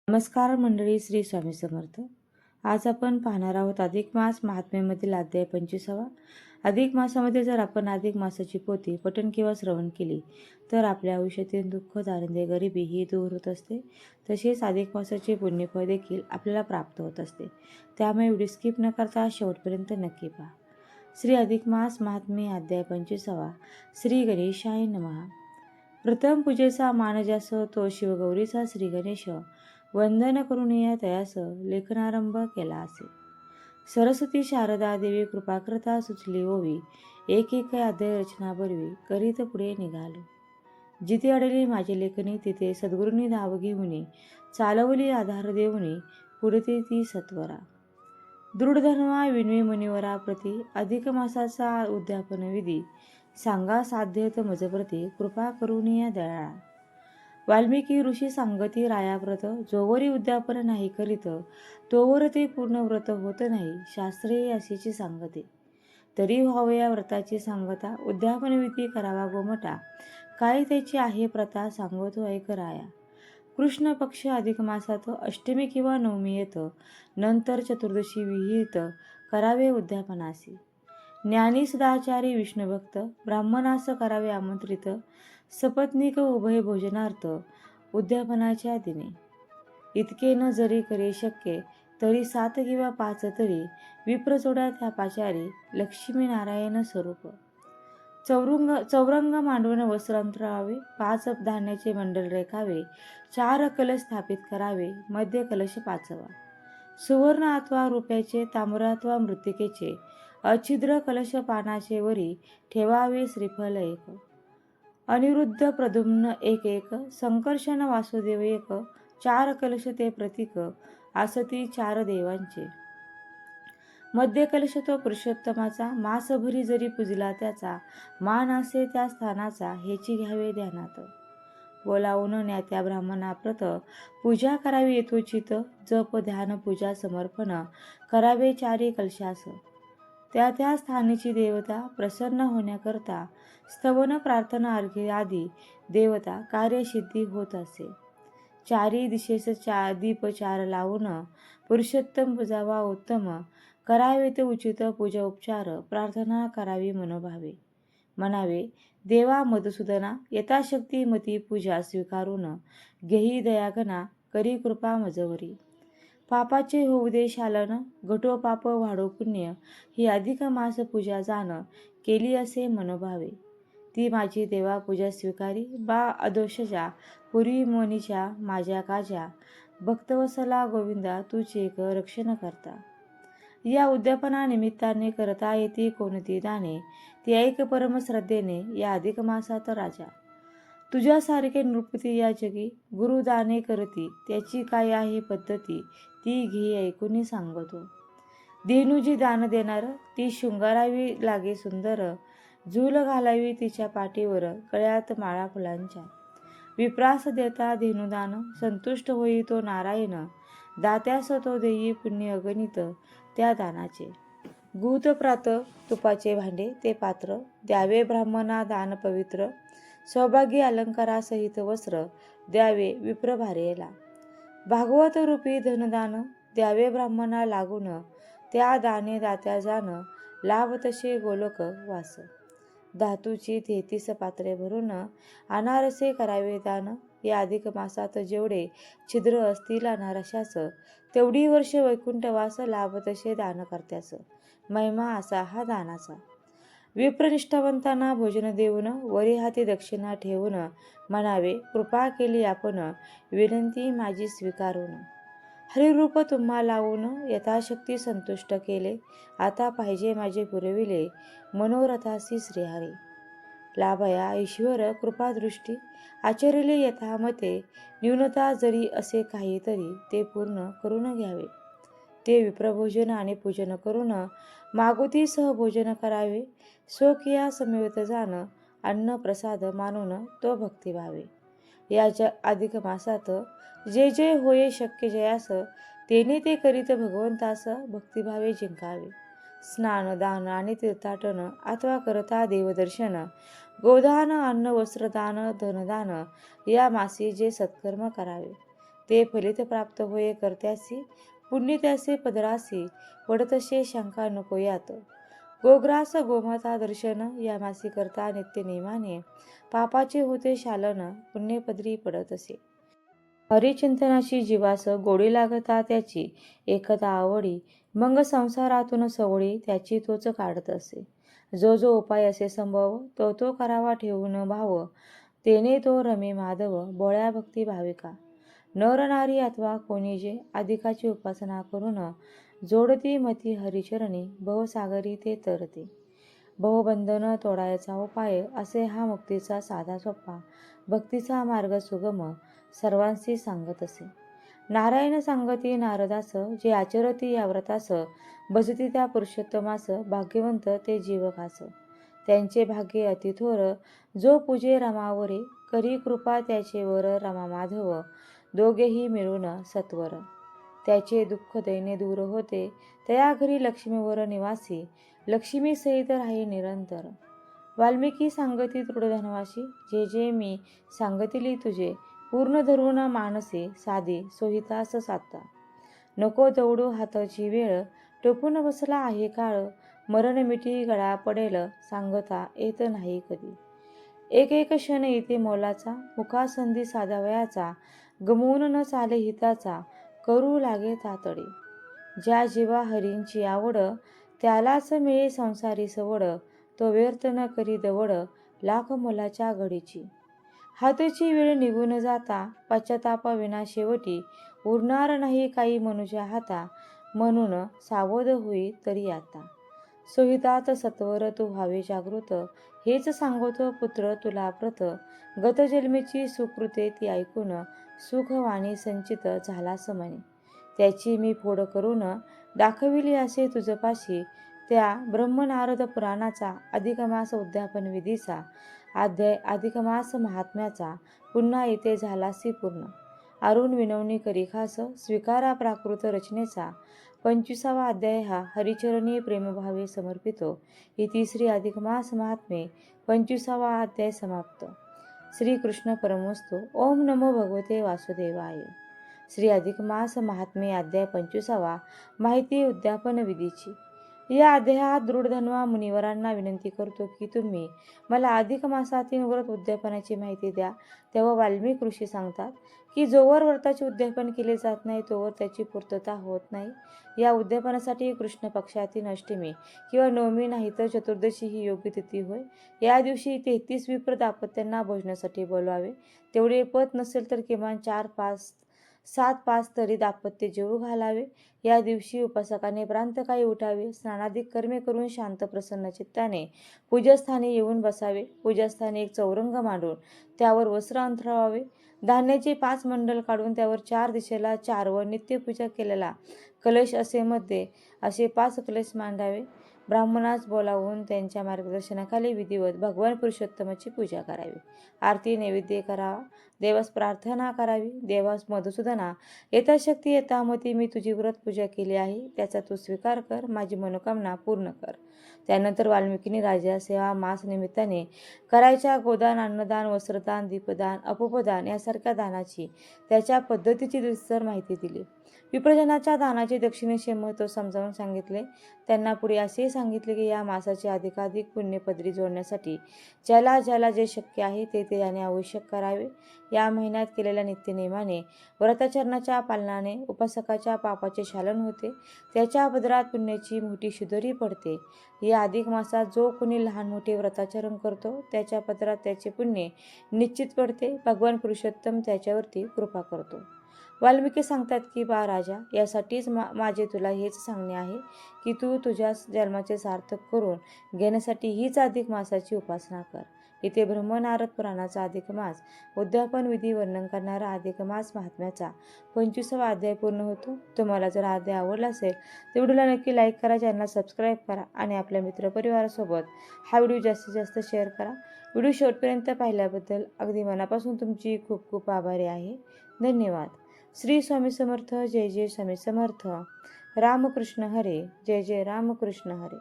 नमस्कार मंडळी, श्री स्वामी समर्थ. आज आपण पाहणार आहोत अधिक मास महात्म्यामधील अध्याय 25वा. अधिक मासामध्ये जर आपण अधिक मासाची पोथी पठण किंवा श्रवण केली तर आपल्या आयुष्यातील दुःख, दारिद्र्य, गरिबी ही दूर होत असते. तसेच अधिक मासाचे पुण्यफळ देखील आपल्याला प्राप्त होत असते. त्यामुळे व्हिडिओ स्किप न करता शेवटपर्यंत नक्की पहा. श्री अधिक मास महात्म्य अध्याय 25वा. श्री गणेशाय नमः. प्रथम पूजेचा मान ज्यास तो शिवगौरीचा श्री गणेश वंदन करून या तयास लेखनारंभ केला असे. सरस्वती शारदा देवी कृपा करता सुचली ओवी, एक एक अध्याय रचना बरवी करीत पुढे निघालो. जिथे अडली माझी लेखनी तिथे सद्गुरूंनी धाव घेऊनी, चालवली आधार देऊनी पुढते ती सत्वरा. दृढधनवा विनवी मुनिवरा प्रती, अधिक मासाचा उद्यापन विधी सांगा साध्यत मजप्रती, कृपा करून या दयाळा. वाल्मिकी ऋषी सांगती रायाव्रत, जोवरी उद्यापन नाही करीत तोवर ते पूर्ण व्रत होत नाही, शास्त्रे अशीची सांगते. तरी व्हावं या व्रताची सांगता, उद्यापन विधी करावा गोमटा, काय त्याची आहे प्रथा सांगतो ऐक राया. कृष्ण पक्ष अधिक मासात अष्टमी किंवा नवमी येत, नंतर चतुर्दशी विहित करावे उद्यापनासी. ज्ञानी सदाचारी विष्णुभक्त, ब्राह्मणास करावे आमंत्रित, सपत्नीक उभय भोजनार्थ उद्यापनाच्या दिने. इतके न जरी करे शक्य तरी 7 किंवा 5 तरी, विप्रचोडा त्या पाचारी, लक्ष्मी नारायण स्वरूप. चौरंग मांडून वस्त्र अंतरावे, 5 धान्याचे मंडल रेखावे, 4 कलश स्थापित करावे, मध्य कलश 5वा. सुवर्ण अथवा रुपयाचे, ताम्र अथवा मृत्तिकेचे, अच्छिद्र कलश पानाचे वरी ठेवावे श्रीफल एक. अनिरुद्ध प्रद्युम्न एक, संकर्षण वासुदेव एक, 4 कलश ते प्रतीक आसती 4 देवांचे. मध्य कलश तो पुरुषोत्तमाचा, मासभरी जरी पूजला त्याचा, मान असे त्या स्थानाचा, हेची घ्यावे ध्यानात. बोलावून न्यात्या ब्राह्मणा प्रत, पूजा करावी यथोचित, जप ध्यान पूजा समर्पण करावे 4 कलशास. त्या त्या स्थानीची देवता प्रसन्न होण्याकरता स्तवन प्रार्थना अर्घ्य आदी देवता कार्यसिद्धी होत असे. 4 दिशेस दीप 4 लावून पुरुषोत्तम पूजावा उत्तम, करावे ते उचित पूजा उपचार, प्रार्थना करावी मनोभावे. म्हणावे देवा मधुसूदना, यथाशक्ती मती पूजा स्वीकारून घेई दयागना, करी कृपा मजवरी. पापाचे होऊ दे शालन, घटो पाप वाढो पुण्य, ही अधिक मास पूजा जाण केली असे मनोभावे. ती माझी देवा पूजा स्वीकारी, बा अदोषजा पूर्वी मोनीच्या माझ्या काजा, भक्तवसला गोविंदा तूच एक रक्षण करता. या उद्यापना निमित्ताने करता येते कोणती दाने, ती ऐक परम श्रद्धेने या अधिक मासात राजा. तुझ्यासारखे नृपती या जगी, गुरुदाने करती, त्याची काय आहे पद्धती, ती घे ऐकून सांगतो. धेनुजी दान देणार, ती शृंगारावी लागे सुंदर, झूल घालावी तिच्या पाठीवर, गळ्यात माळा फुलांच्या. विप्रास देता धेनुदान, संतुष्ट होई तो नारायण, दात्यास तो देई पुण्य अगणित त्या दानाचे. भूतप्रात तुपाचे भांडे ते पात्र, द्यावे ब्राह्मणा दान पवित्र, सौभाग्य अलंकारासहित वस्त्र द्यावे विप्र भारेला. भागवत रूपी धनदान द्यावे ब्राह्मणा लागून, त्या दाने दात्या जाण, लाभ तसे गोलोक वास. धातूची 33 पात्रे भरून अनारसे करावे दान, या अधिक मासात जेवढे छिद्र असतील अनारशास, तेवढी वर्ष वैकुंठवास, लाभ तसे दान करत्यास. महिमा असा हा दानाचा. विप्रनिष्ठावंतांना भोजन देऊन, वरी हाती दक्षिणा ठेवून, म्हणावे कृपा केली आपण, विनंती माझी स्वीकारून. हरिरूप तुम्हा लावून, यथाशक्ती संतुष्ट केले, आता पाहिजे माझे पुरविले, मनोरथासी श्रीहरी. लाभया ईश्वर कृपादृष्टी, आचरिले यथामते, न्यूनता जरी असे काही तरी, ते पूर्ण करून घ्यावे. ते विप्रभोजन आणि पूजन करून, मागुती सह भोजन करावे, स्वकीया समेत जाण, अन्न प्रसाद मानून तो भक्तिभावे. या अधिक मासात जे जे होये शक्य जयास, तेने ते करीत भगवंतास भक्तिभावे जिंकावे. स्नान दान आणि तीर्थाटन अथवा करता देवदर्शन, गोदान अन्न वस्त्रदान धनदान, या मासी जे सत्कर्म करावे ते फलित प्राप्त होय करत्यासी, पुण्य त्यासे पदरासी, पडतसे शंका नको यात. गोग्रास गोमाता दर्शन, या मासी करता नित्य नेमाने, पापाचे होते शालन, पुण्य पदरी पडतसे. हरिचिंतनाशी जीवास गोडी लागता त्याची, एकता आवडी, मग संसारातून सवडी त्याची तोच काढत असे. जो जो उपाय असे संभव, तो तो करावा ठेवून भाव, तेने तो रमे माधव, बोळ्या भक्ती भाविका. नर नारी अथवा कोणी जे अधिकाची उपासना करून, जोडती मती हरिचरणी, भवसागरी ते तरते. भवबंधन तोडायचा उपाय, असे हा मुक्तीचा साधा सोपा, भक्तीचा मार्ग सुगम, सर्वांशी सांगत असे. नारायण सांगती नारदास, जे आचरती या व्रतास, बसती त्या पुरुषोत्तमास, भाग्यवंत ते जीव खास. त्यांचे भाग्य अतिथोर, जो पूजे रमावरे, करी कृपा त्याचे वर रमा माधव, दोघेही मिळून सत्वर. त्याचे दुःख दैन्य दूर होते, तया घरी लक्ष्मीवर निवासी, लक्ष्मी सहित राही निरंतर. वाल्मिकी सांगती दृढधनवाशी, जे जे मी सांगतिली तुझे, पूर्ण धरून मानसे साधी सोहितास साधता. नको दौडू हाताची वेळ, टोपून बसला आहे काळ, मरण मिठी गळा पडेल, सांगता येत नाही कधी. एक एक क्षण येते मोलाचा, मुखासंधी साधावयाचा, गमवून न चाले हिताचा, करू लागे तातडे. ज्या जीवा हरींची आवड, त्यालाच मिळे संसारी सवड, तो व्यर्थ न करी दवड, लाख मोलाच्या घडीची. हातची वेळ निघून जाता, पश्चाताप विना शेवटी, उरणार नाही काही मनुष्या हाता, म्हणून सावध होई तरी आता. सोहितात सत्वर तू व्हावे जागृत, हेच सांगतो पुत्र तुला प्रत. गतजन्मीची सुकृते ती ऐकून, सुखवाणी संचित झाला समने. त्याची मी फोड करून, दाखविली असे तुझपाशी, त्या ब्रह्मनारद पुराणाचा, अधिक मास उद्यापन विधीचा, अध्याय अधिक मास महात्म्याचा, पुन्हा येथे झालासी पूर्ण. अरुण विनवणी करी खास, स्वीकारा प्राकृत रचनेचा. 25वा अध्याय हा हरिचरणी प्रेमभावे समर्पितो. ही तिसरी अधिक मास महात्मे 25वा अध्याय समाप्त. श्री कृष्ण परमस्तु. ओम नमो भगवते वासुदेवाय. श्री अधिक मास महात्मे अध्याय 25वा. माहिती उद्यापन विधीची. या अध्यायात दृढधन्वा मुनिवरांना विनंती करतो की तुम्ही मला अधिक मासातील व्रत उद्यापनाची माहिती द्या. तेव्हा वाल्मिक ऋषी सांगतात की जोवर व्रताचे उद्यापन केले जात नाही तोवर त्याची पूर्तता होत नाही. या उद्यापनासाठी कृष्ण पक्षातील अष्टमी किंवा नवमी नाही तर चतुर्दशी ही योग्य तिथी होय. या दिवशी 33 विप्र दाम्पत्यांना भोजनासाठी बोलवावे. तेवढे पत नसेल तर किमान 4-5 तरी दाम्पत्य जेवू घालावे. या दिवशी उपासकाने प्रांतकाळी उठावे, स्नानादिक कर्मे करून शांत प्रसन्न चित्ताने पूजास्थानी येऊन बसावे. पूजास्थानी एक चौरंग मांडून त्यावर वस्त्र अंथरावे. धान्याचे 5 मंडल काढून त्यावर 4 दिशेला 4 व नित्यपूजा केलेला कलश असे 5 कलश मांडावे. ब्राह्मणास बोलावून त्यांच्या मार्गदर्शनाखाली विधिवत भगवान पुरुषोत्तमाची पूजा करावी. आरती नैवेद्य करावा. देवास प्रार्थना करावी. देवास मधुसूदना, यथाशक्ती यथामती मी तुझी व्रत पूजा केली आहे, त्याचा तू स्वीकार कर, माझी मनोकामना पूर्ण कर. त्यानंतर वाल्मिकींनी राजा सेवा मास निमित्ताने करायच्या गोदान, अन्नदान, वस्त्रदान, दीपदान, अपोपदान यासारख्या दानाची त्याच्या पद्धतीची विस्तार माहिती दिली. विप्रजनाच्या दानाचे दक्षिणेचे महत्त्व समजावून सांगितले. त्यांना पुढे असेही सांगितले की या मासाचे अधिकाधिक पुण्यपदरी जोडण्यासाठी ज्याला ज्याला जे शक्य आहे ते याने आवश्यक करावे. या महिन्यात केलेल्या नित्यनेमाने व्रताचरणाच्या पालनाने उपासकाच्या पापाचे शालन होते. त्याच्या पदरात पुण्याची मोठी शिदोरी पडते. या अधिक मासात जो कोणी लहान मोठे व्रताचरण करतो त्याच्या पदरात त्याचे पुण्य निश्चित पडते. भगवान पुरुषोत्तम त्याच्यावरती कृपा करतो. वाल्मिकी सांगतात की बा राजा, यासाठीच माझे तुला हेच सांगणे आहे की तू तुझ्या जन्माचे सार्थक करून घेण्यासाठी हीच अधिक मासाची उपासना कर. इथे ब्रह्मनारद पुराणाचा अधिक मास उद्यापन विधी वर्णन करणारा अधिक मास महात्म्याचा 25वा अध्याय पूर्ण होतो. तुम्हाला जर अध्याय आवडला असेल तर व्हिडिओला नक्की लाईक करा, चॅनलला सबस्क्राईब करा आणि आपल्या मित्रपरिवारासोबत हा व्हिडिओ जास्तीत जास्त शेअर करा. व्हिडिओ शेवटपर्यंत पाहिल्याबद्दल अगदी मनापासून तुमची खूप खूप आभारी आहे. धन्यवाद. श्री स्वामी समर्थ. जय जय स्वामी समर्थ. रामकृष्ण हरे. जय जय रामकृष्ण हरे.